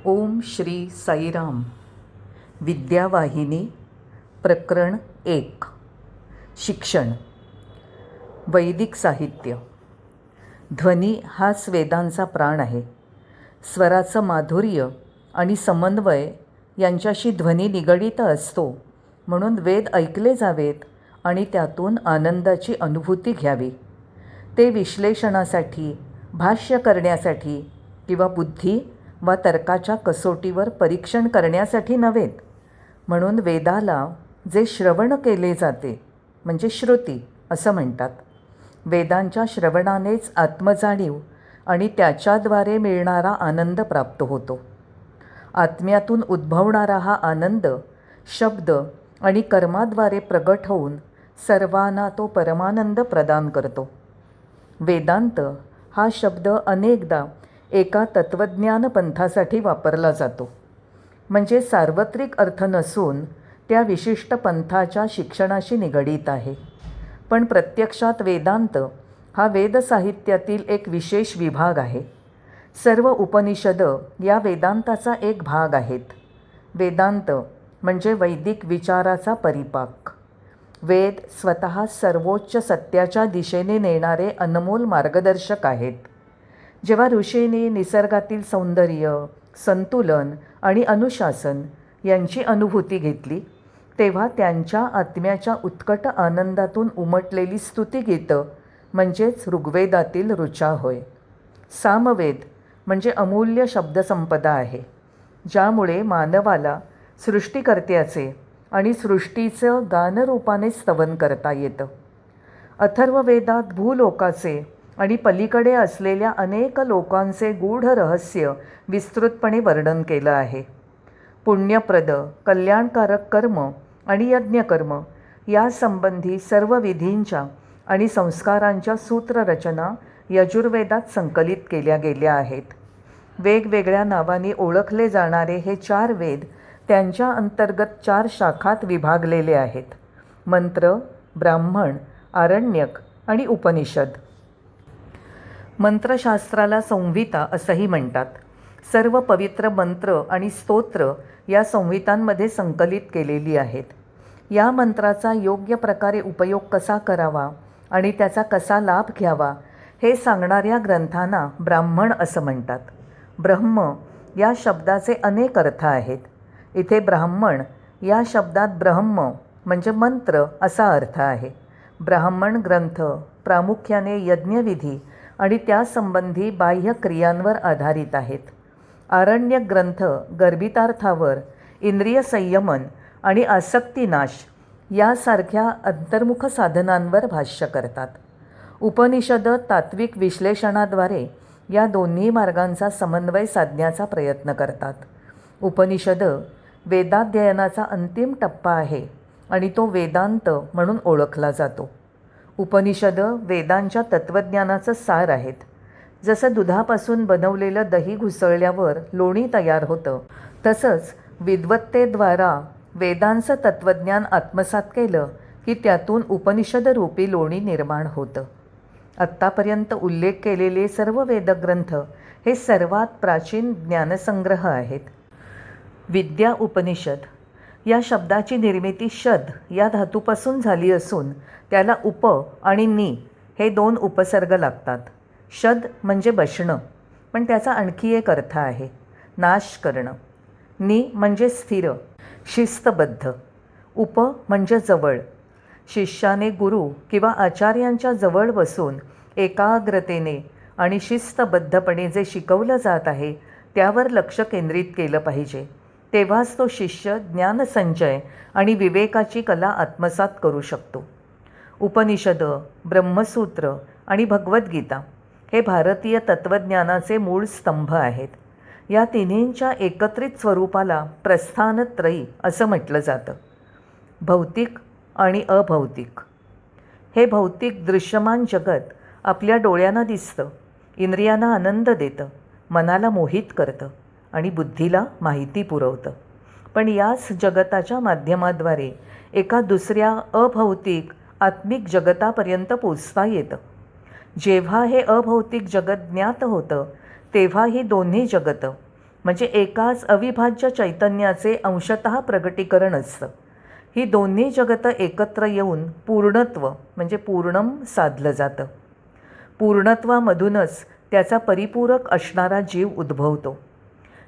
ओम श्री साईराम. विद्यावाहिनी. प्रकरण 1. शिक्षण. वैदिक साहित्य. ध्वनी हाच वेदांचा प्राण आहे. स्वराचं माधुर्य आणि समन्वय यांच्याशी ध्वनी निगडित असतो. म्हणून वेद ऐकले जावेत आणि त्यातून आनंदाची अनुभूती घ्यावी. ते विश्लेषणासाठी, भाष्य करण्यासाठी किंवा बुद्धी वा तर्काच्या कसोटीवर परीक्षण करण्यासाठी नव्हेत. म्हणून वेदाला जे श्रवण केले जाते म्हणजे श्रुती असं म्हणतात. वेदांच्या श्रवणानेच आत्मजाणीव आणि त्याच्याद्वारे मिळणारा आनंद प्राप्त होतो. आत्म्यातून उद्भवणारा हा आनंद शब्द आणि कर्माद्वारे प्रगट होऊन सर्वांना तो परमानंद प्रदान करतो. वेदांत हा शब्द अनेकदा एका तत्त्वज्ञान पंथासाठी वापरला जातो. म्हणजे सार्वत्रिक अर्थ नसून त्या विशिष्ट पंथाच्या शिक्षणाशी निगडीत आहे. पण प्रत्यक्षात वेदांत हा वेदसाहित्यातील एक विशेष विभाग आहे. सर्व उपनिषद या वेदांताचा एक भाग आहेत. वेदांत म्हणजे वैदिक विचाराचा परिपाक. वेद स्वतः सर्वोच्च सत्याच्या दिशेने नेणारे अनमोल मार्गदर्शक आहेत. जेव्हा ऋषींनी निसर्गातील सौंदर्य, संतुलन आणि अनुशासन यांची अनुभूती घेतली, तेव्हा त्यांच्या आत्म्याच्या उत्कट आनंदातून उमटलेली स्तुतिगीतं म्हणजेच ऋग्वेदातील ऋचा होय. सामवेद म्हणजे अमूल्य शब्दसंपदा आहे, ज्यामुळे मानवाला सृष्टिकर्त्याचे आणि सृष्टीचं गानरूपाने स्तवन करता येतं. अथर्ववेदात भूलोकाचे आणि पलीकडे असलेल्या अनेक लोकांचे गूढ रहस्य विस्तृतपणे वर्णन केलं आहे. पुण्यप्रद, कल्याणकारक कर्म आणि यज्ञकर्म यासंबंधी सर्व विधींच्या आणि संस्कारांच्या सूत्ररचना यजुर्वेदात संकलित केल्या गेल्या आहेत. वेगवेगळ्या नावांनी ओळखले जाणारे हे 4 वेद त्यांच्या अंतर्गत 4 शाखात विभागलेले आहेत: मंत्र, ब्राह्मण, आरण्यक आणि उपनिषद. मंत्रशास्त्राला संहिता असंही म्हणतात. सर्व पवित्र मंत्र आणि स्तोत्र या संहितांमध्ये संकलित केलेली आहेत. या मंत्राचा योग्य प्रकारे उपयोग कसा करावा आणि त्याचा कसा लाभ घ्यावा हे सांगणाऱ्या ग्रंथांना ब्राह्मण असं म्हणतात. ब्रह्म या शब्दाचे अनेक अर्थ आहेत. इथे ब्राह्मण या शब्दात ब्रह्म म्हणजे मंत्र असा अर्थ आहे. ब्राह्मण ग्रंथ प्रामुख्याने यज्ञविधी आणि त्यासंबंधी बाह्य क्रियांवर आधारित आहेत. आरण्यक ग्रंथ गर्भितार्थावर, इंद्रिय संयमन आणि आसक्तीनाश यासारख्या अंतर्मुख साधनांवर भाष्य करतात. उपनिषद तात्विक विश्लेषणाद्वारे या दोन्ही मार्गांचा समन्वय साधण्याचा प्रयत्न करतात. उपनिषद वेदाध्ययनाचा अंतिम टप्पा आहे आणि तो वेदांत म्हणून ओळखला जातो. उपनिषद वेदांच्या तत्त्वज्ञानाचं सार आहेत. जसं दुधापासून बनवलेलं दही घुसळल्यावर लोणी तयार होतं, तसंच विद्वत्तेद्वारा वेदांचं तत्त्वज्ञान आत्मसात केलं की त्यातून उपनिषदरूपी लोणी निर्माण होतं. आत्तापर्यंत उल्लेख केलेले सर्व वेदग्रंथ हे सर्वात प्राचीन ज्ञानसंग्रह आहेत. विद्या उपनिषद या शब्दाची निर्मिती शद या धातूपासून झाली असून त्याला उप आणि नि हे 2 उपसर्ग लागतात. शद म्हणजे बसणं, पण त्याचा आणखी एक अर्थ आहे, नाश करणं. नि म्हणजे स्थिर, शिस्तबद्ध. उप म्हणजे जवळ. शिष्याने गुरु किंवा आचार्यांच्या जवळ बसून एकाग्रतेने आणि शिस्तबद्धपणे जे शिकवलं जात आहे त्यावर लक्ष केंद्रित केलं पाहिजे. तेव्हाच तो शिष्य ज्ञानसंचय आणि विवेकाची कला आत्मसात करू शकतो. उपनिषद, ब्रह्मसूत्र आणि भगवद्गीता हे भारतीय तत्त्वज्ञानाचे मूळ स्तंभ आहेत. या तिन्हींच्या एकत्रित स्वरूपाला प्रस्थानत्रयी असं म्हटलं जातं. भौतिक आणि अभौतिक. हे भौतिक दृश्यमान जगत आपल्या डोळ्यांना दिसतं, इंद्रियांना आनंद देतं, मनाला मोहित करतं आणि बुद्धीला माहिती पुरवतं. पण याच जगताच्या माध्यमाद्वारे एका दुसऱ्या अभौतिक आत्मिक जगतापर्यंत पोचता येतं. जेव्हा हे अभौतिक जगत ज्ञात होतं तेव्हा ही दोन्ही जगतं म्हणजे एकाच अविभाज्य चैतन्याचे अंशतः प्रगटीकरण असतं. ही दोन्ही जगतं एकत्र येऊन पूर्णत्व म्हणजे पूर्णम साधलं जातं. पूर्णत्वामधूनच त्याचा परिपूरक असणारा जीव उद्भवतो.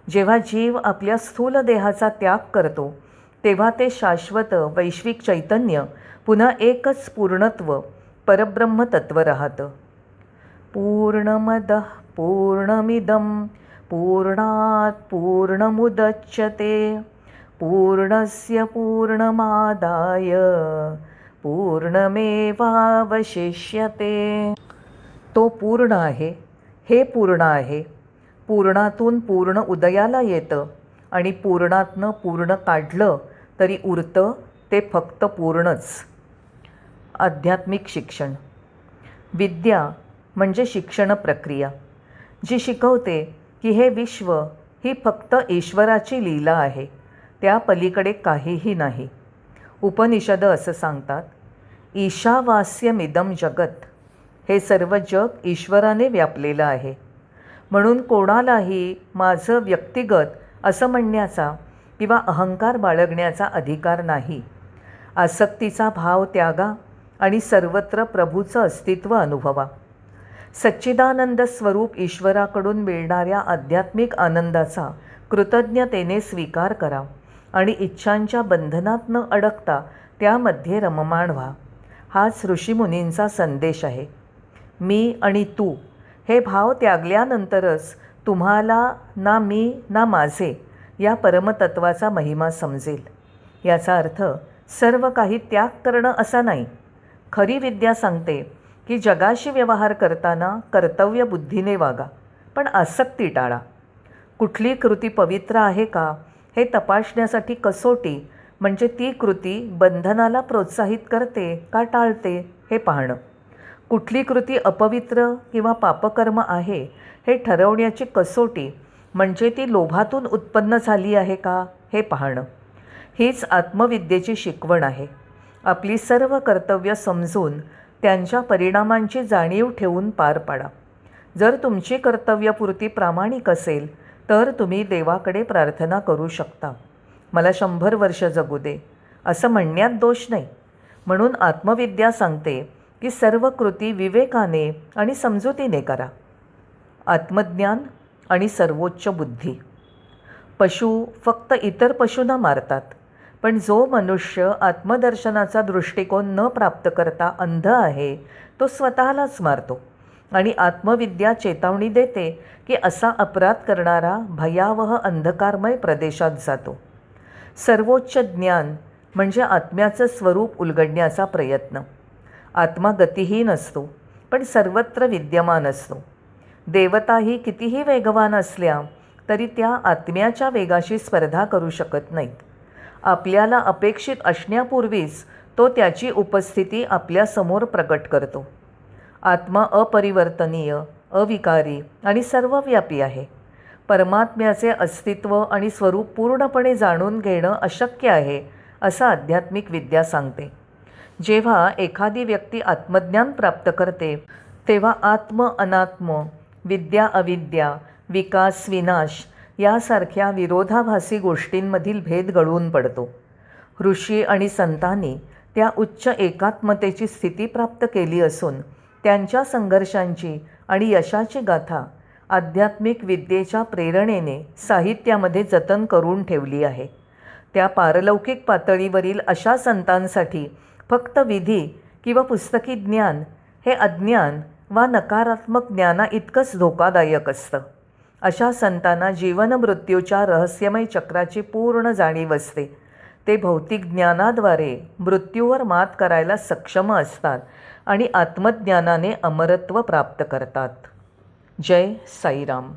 जेव्हा जीव आपल्या स्थूल देहाचा त्याग करतो तेव्हा ते शाश्वत वैश्विक चैतन्य पुन्हा एकच पूर्णत्व परब्रह्म तत्व राहतं. पूर्णमदः पूर्णमिदं पूर्णात् पूर्णमुदच्यते पूर्णस्य पूर्णमादाय पूर्णमेवावशिष्यते. तो पूर्ण आहे, हे पूर्ण आहे. पूर्णातून पूर्ण उदयाला येतं आणि पूर्णातनं पूर्ण काढलं तरी उरतं ते फक्त पूर्णच. आध्यात्मिक शिक्षण. विद्या म्हणजे शिक्षण प्रक्रिया, जी शिकवते की हे विश्व ही फक्त ईश्वराची लीला आहे, त्या पलीकडे काहीही नाही. उपनिषद असं सांगतात, ईशावास्यमिदं जगत. हे सर्व जग ईश्वराने व्यापलेलं आहे. म्हणून कोणालाही माझं व्यक्तिगत असं म्हणण्याचा किंवा अहंकार बाळगण्याचा अधिकार नाही. आसक्तीचा भाव त्यागा आणि सर्वत्र प्रभूचं अस्तित्व अनुभवा. सच्चिदानंद स्वरूप ईश्वराकडून मिळणाऱ्या आध्यात्मिक आनंदाचा कृतज्ञतेने स्वीकार करा आणि इच्छांच्या बंधनात न अडकता त्यामध्ये रममाण व्हा. हाच ऋषीमुनींचा संदेश आहे. मी आणि तू हे भाव त्यागल्यानंतरच तुम्हाला ना मी ना माझे या परमतत्वाचा महिमा समजेल. याचा अर्थ सर्व काही त्याग करणं असा नाही. खरी विद्या सांगते की जगाशी व्यवहार करताना कर्तव्य बुद्धीने वागा, पण आसक्ती टाळा. कुठली कृती पवित्र आहे का हे तपासण्यासाठी कसोटी म्हणजे ती कृती बंधनाला प्रोत्साहित करते का टाळते हे पाहणं. कुठली कृती अपवित्र किंवा पापकर्म आहे हे ठरवण्याची कसोटी म्हणजे ती लोभातून उत्पन्न झाली आहे का हे पाहणं. हीच आत्मविद्येची शिकवण आहे. आपली सर्व कर्तव्य समजून त्यांच्या परिणामांची जाणीव ठेवून पार पाडा. जर तुमची कर्तव्यपूर्ती प्रामाणिक असेल तर तुम्ही देवाकडे प्रार्थना करू शकता, मला 100 वर्ष जगू दे, असं म्हणण्यात दोष नाही. म्हणून आत्मविद्या सांगते की सर्व कृती विवेकाने आणि समजुतीने करा. आत्मज्ञान आणि सर्वोच्च बुद्धी. पशु फक्त इतर पशूंना मारतात, पण जो मनुष्य आत्मदर्शनाचा दृष्टिकोन न प्राप्त करता अंध आहे तो स्वतःलाच मारतो. आणि आत्मविद्या चेतावणी देते की असा अपराध करणारा भयावह अंधकारमय प्रदेशात जातो. सर्वोच्च ज्ञान म्हणजे आत्म्याचं स्वरूप उलगडण्याचा प्रयत्न. आत्मा गतिहीन असतो, पण सर्वत्र विद्यमान असतो. देवताही कितीही वेगवान असल्या तरी त्या आत्म्याच्या वेगाशी स्पर्धा करू शकत नाहीत. आपल्याला अपेक्षित असण्यापूर्वीच तो त्याची उपस्थिती आपल्यासमोर प्रकट करतो. आत्मा अपरिवर्तनीय, अविकारी आणि सर्वव्यापी आहे. परमात्म्याचे अस्तित्व आणि स्वरूप पूर्णपणे जाणून घेणं अशक्य आहे असं आध्यात्मिक विद्या सांगते. जेव्हा एखादी व्यक्ती आत्मज्ञान प्राप्त करते तेव्हा आत्म अनात्म, विद्या अविद्या, विकास विनाश यासारख्या विरोधाभासी गोष्टींमधील भेद गळून पडतो. ऋषी आणि संतांनी त्या उच्च एकात्मतेची स्थिती प्राप्त केली असून त्यांच्या संघर्षांची आणि यशाची गाथा आध्यात्मिक विद्येच्या प्रेरणेने साहित्यामध्ये जतन करून ठेवली आहे. त्या पारलौकिक पातळीवरील अशा संतांसाठी फक्त विधी किंवा पुस्तकी ज्ञान हे अज्ञान वा नकारात्मक ज्ञाना इतकंच धोकादायक असतं. अशा संतांना जीवन मृत्यूच्या रहस्यमय चक्राची पूर्ण जाणीव असते. ते भौतिक ज्ञानाद्वारे मृत्यूवर मात करायला सक्षम असतात आणि आत्मज्ञानाने अमरत्व प्राप्त करतात. जय साईराम.